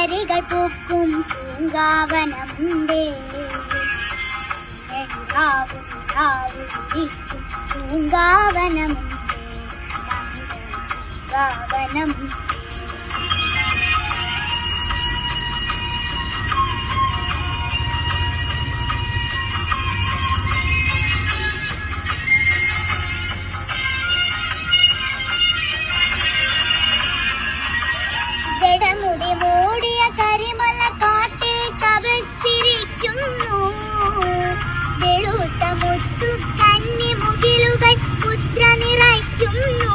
പുലരികൾ പൂക്കും പൂങ്കാവനമുണ്ടേ. പൂങ്കാവനമുണ്ടേ പൂങ്കാവനം. ജടമുടി മൂടിയ കരിമല കാട്ടിൽ തപസ്സിരിക്കുന്നു. വെളുത്ത മുത്തു കന്നി മുകിലുകൾ മുദ്ര നിറയ്ക്കുന്നു.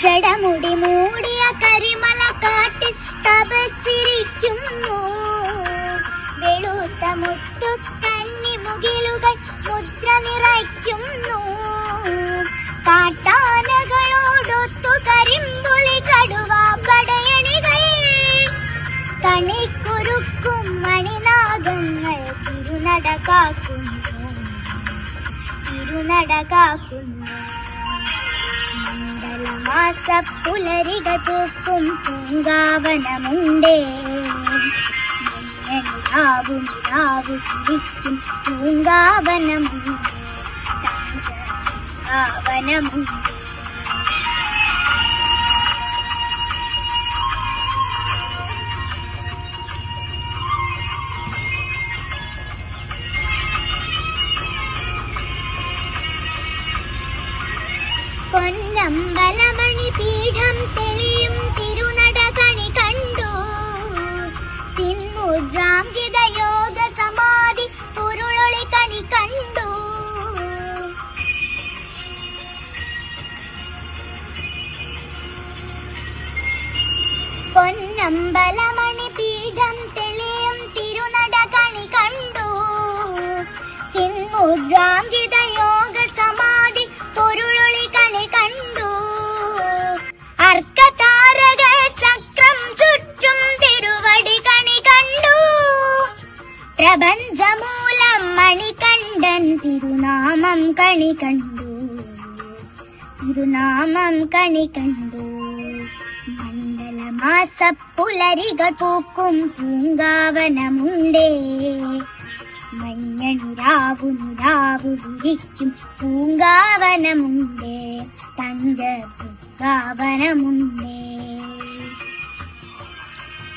ജടമുടി മൂടിയ കരിമല കാട്ടിൽ തപസ്സിരിക്കുന്നു. വെളുത്ത മുത്തു കന്നി മുകിലുകൾ മുദ്ര നിറയ്ക്കുന്നു. കാട്ടാനകളോടൊത്തു കരിമ്പുളി കടുവ പടയണികൾ. കണിക്കുറുക്കും മണിനാഗങ്ങൾ തിരുനടകാക്കുന്നു. മണ്ഡലമാസ പുലരികൾ പൂക്കും പൂങ്കാവനമുണ്ടേ. നിലാവു ചിരിക്കും പൂങ്കാവനമുണ്ടേ. പൂങ്കാവനമുണ്ടേ. പൊന്നമ്പലമണി പീഠം തെളിയും തിരുനടകണി കണ്ടു. ചിന്മുദ്രാംകിത യോഗ സമാധി പൊരുളൊളി കണി കണ്ടു. പൊന്നമ്പലമണി പീഠം തെളിയും തിരുനടകണി കണ്ടു. ചിന്മുദ്രാംകിത യോഗ സമാധി പൊരുളൊളി കണി കണ്ടു. അർക്കതാരകൾ ചക്രം ചുറ്റും തിരുവടി കണി കണ്ടു. പ്രപഞ്ചമൂലം മണികണ്ഠൻ തിരുനാമം കണി കണ്ടു. മണ്ഡലമാസ പുലരികൾ പൂക്കും പൂങ്കാവനമുണ്ടേ. മഞ്ഞനിലാവു വിരിക്കും പൂങ്കാവനമുണ്ടേ. പൂങ്കാവനമുണ്ടേ.